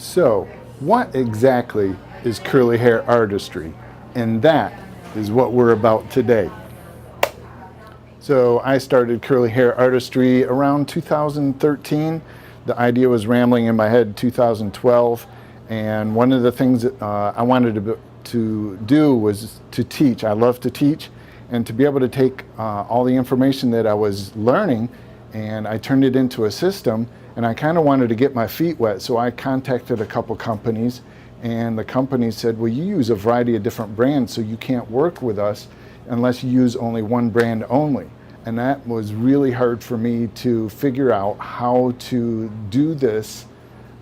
So, what exactly is curly hair artistry? And that is what we're about today. So, I started curly hair artistry around 2013. The idea was rambling in my head in 2012, and one of the things that I wanted to do was to teach. I love to teach, and to be able to take all the information that I was learning, and I turned it into a system. And I kind of wanted to get my feet wet, so I contacted a couple companies, and the companies said, well, you use a variety of different brands, so you can't work with us unless you use only one brand only. And that was really hard for me to figure out how to do this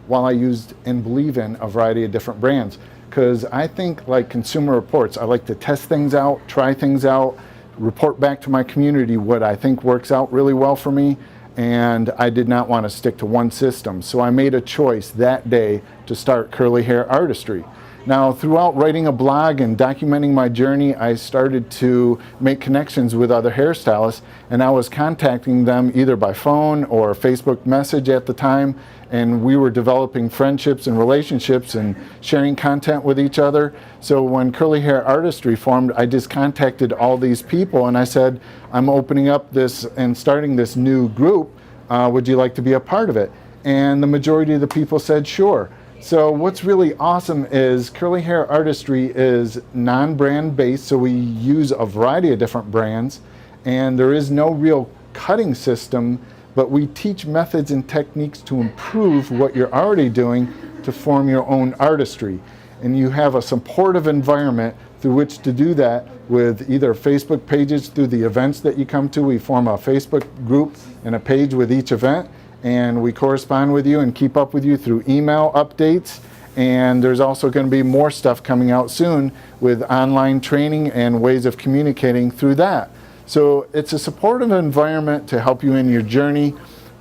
while I used and believe in a variety of different brands. Because I think, like Consumer Reports, I like to test things out, try things out, report back to my community what I think works out really well for me. And I did not want to stick to one system. So I made a choice that day to start Curly Hair Artistry. Now, throughout writing a blog and documenting my journey, I started to make connections with other hairstylists, and I was contacting them either by phone or Facebook message at the time, and we were developing friendships and relationships and sharing content with each other. So when Curly Hair Artistry formed, I just contacted all these people and I said, I'm opening up this and starting this new group. Would you like to be a part of it? And the majority of the people said sure. So what's really awesome is Curly Hair Artistry is non-brand based, so we use a variety of different brands, and there is no real cutting system, but we teach methods and techniques to improve what you're already doing to form your own artistry. And you have a supportive environment through which to do that with either Facebook pages through the events that you come to. We form a Facebook group and a page with each event, and we correspond with you and keep up with you through email updates. And there's also going to be more stuff coming out soon with online training and ways of communicating through that. So it's a supportive environment to help you in your journey.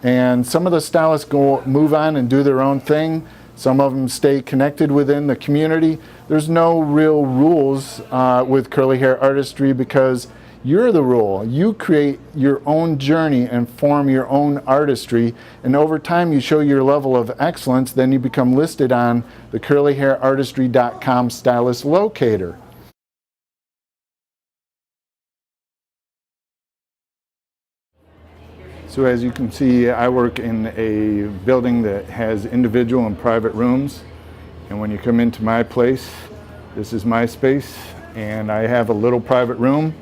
And some of the stylists move on and do their own thing. Some of them stay connected within the community. There's no real rules with Curly Hair Artistry because you're the rule. You create your own journey and form your own artistry, and over time you show your level of excellence, then you become listed on the curlyhairartistry.com stylist locator. So as you can see, I work in a building that has individual and private rooms, and when you come into my place, this is my space, and I have a little private room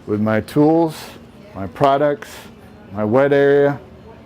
with my tools, my products, my wet area,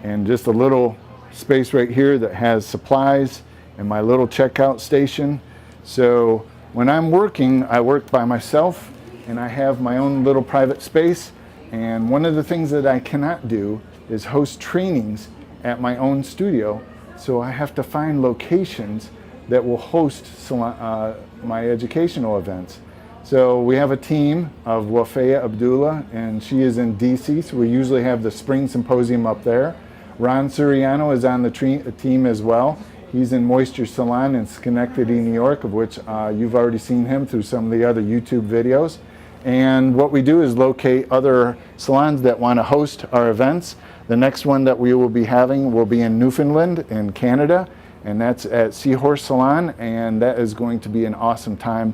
and just a little space right here that has supplies and my little checkout station. So when I'm working, I work by myself and I have my own little private space. And one of the things that I cannot do is host trainings at my own studio. So I have to find locations that will host my educational events. So we have a team of Wafaya Abdullah, and she is in DC, so we usually have the spring symposium up there. Ron Suriano is on the team as well. He's in Moisture Salon in Schenectady, New York, of which you've already seen him through some of the other YouTube videos. And what we do is locate other salons that want to host our events. The next one that we will be having will be in Newfoundland in Canada, and that's at Seahorse Salon, and that is going to be an awesome time.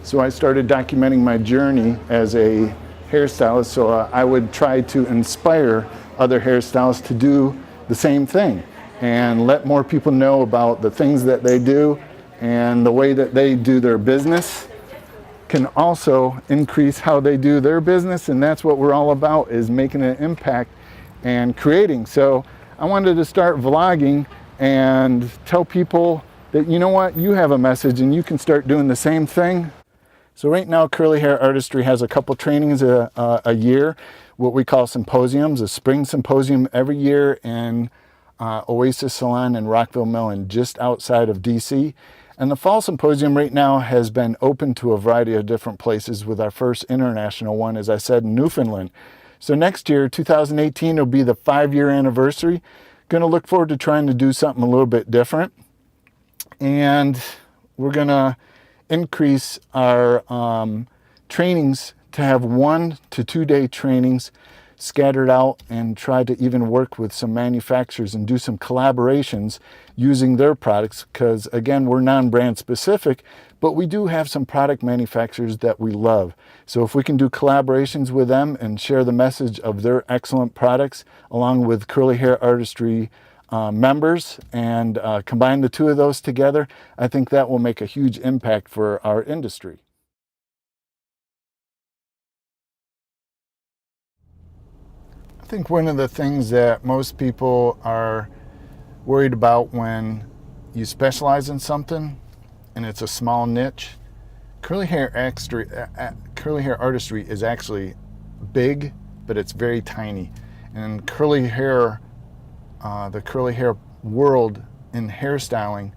So I started documenting my journey as a hairstylist, so I would try to inspire other hairstylists to do the same thing and let more people know about the things that they do, and the way that they do their business can also increase how they do their business, and that's what we're all about, is making an impact and creating. So I wanted to start vlogging and tell people that, you know what, you have a message and you can start doing the same thing. So right now, Curly Hair Artistry has a couple trainings a year, what we call symposiums, a spring symposium every year in Oasis Salon in Rockville, Maryland, just outside of DC. And the fall symposium right now has been open to a variety of different places, with our first international one, as I said, in Newfoundland. So next year, 2018, will be the 5-year anniversary. Going to look forward to trying to do something a little bit different. And we're going to increase our trainings to have 1 to 2 day trainings scattered out and try to even work with some manufacturers and do some collaborations using their products, because again, we're non-brand specific, but we do have some product manufacturers that we love. So if we can do collaborations with them and share the message of their excellent products along with Curly Hair Artistry members and combine the two of those together, I think that will make a huge impact for our industry. I think one of the things that most people are worried about when you specialize in something and it's a small niche, Curly Hair Artistry is actually big, but it's very tiny. And curly hair, the curly hair world in hairstyling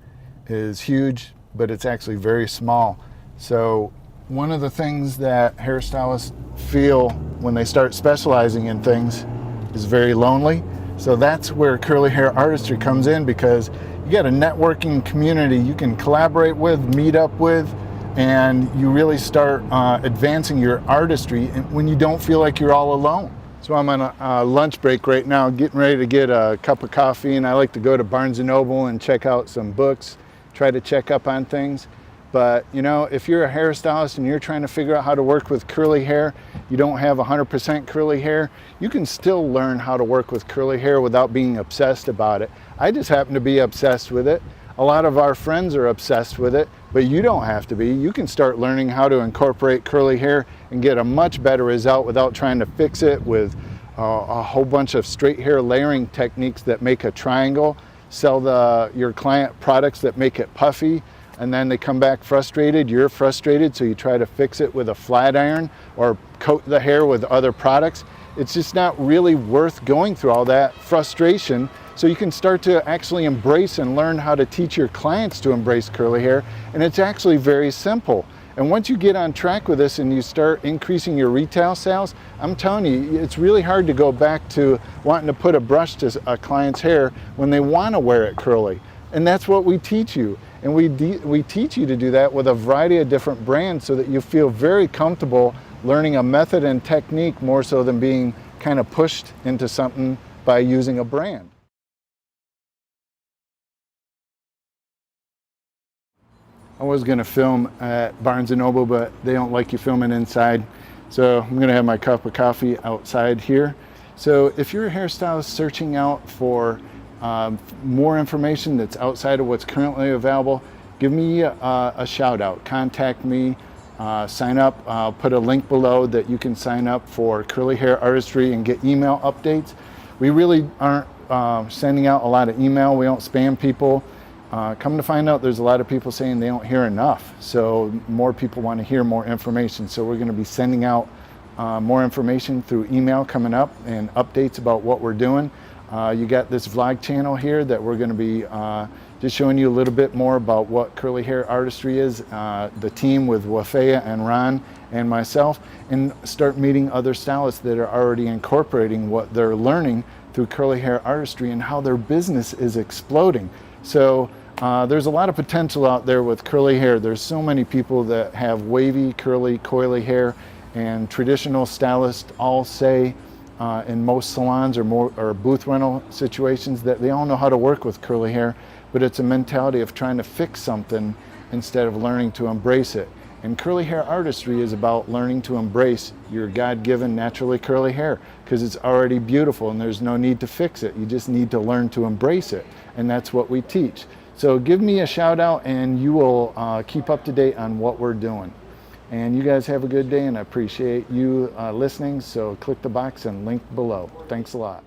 is huge, but it's actually very small. So one of the things that hairstylists feel when they start specializing in things is very lonely. So that's where Curly Hair Artistry comes in, because you got a networking community you can collaborate with, meet up with, and you really start advancing your artistry when you don't feel like you're all alone. So I'm on a lunch break right now, getting ready to get a cup of coffee, and I like to go to Barnes & Noble and check out some books, try to check up on things. But you know, if you're a hairstylist and you're trying to figure out how to work with curly hair, you don't have 100% curly hair, you can still learn how to work with curly hair without being obsessed about it. I just happen to be obsessed with it. A lot of our friends are obsessed with it, but you don't have to be. You can start learning how to incorporate curly hair and get a much better result without trying to fix it with a whole bunch of straight hair layering techniques that make a triangle, sell your client products that make it puffy, and then they come back frustrated. You're frustrated, so you try to fix it with a flat iron or coat the hair with other products. It's just not really worth going through all that frustration. So you can start to actually embrace and learn how to teach your clients to embrace curly hair. And it's actually very simple. And once you get on track with this and you start increasing your retail sales, I'm telling you, it's really hard to go back to wanting to put a brush to a client's hair when they want to wear it curly. And that's what we teach you. And we teach you to do that with a variety of different brands so that you feel very comfortable learning a method and technique more so than being kind of pushed into something by using a brand. I was going to film at Barnes & Noble, but they don't like you filming inside. So I'm going to have my cup of coffee outside here. So if you're a hairstylist searching out for more information that's outside of what's currently available, give me a shout out. Contact me, sign up. I'll put a link below that you can sign up for Curly Hair Artistry and get email updates. We really aren't sending out a lot of email. We don't spam people. Come to find out, there's a lot of people saying they don't hear enough. So more people want to hear more information. So we're going to be sending out more information through email coming up and updates about what we're doing. You got this vlog channel here that we're going to be just showing you a little bit more about what Curly Hair Artistry is, the team with Wafea and Ron and myself, and start meeting other stylists that are already incorporating what they're learning through Curly Hair Artistry and how their business is exploding. So there's a lot of potential out there with curly hair. There's so many people that have wavy, curly, coily hair, and traditional stylists all say in most salons or booth rental situations that they all know how to work with curly hair, but it's a mentality of trying to fix something instead of learning to embrace it. And Curly Hair Artistry is about learning to embrace your God-given naturally curly hair, because it's already beautiful and there's no need to fix it. You just need to learn to embrace it, and that's what we teach. So give me a shout out and you will keep up to date on what we're doing. And you guys have a good day, and I appreciate you listening. So click the box and link below. Thanks a lot.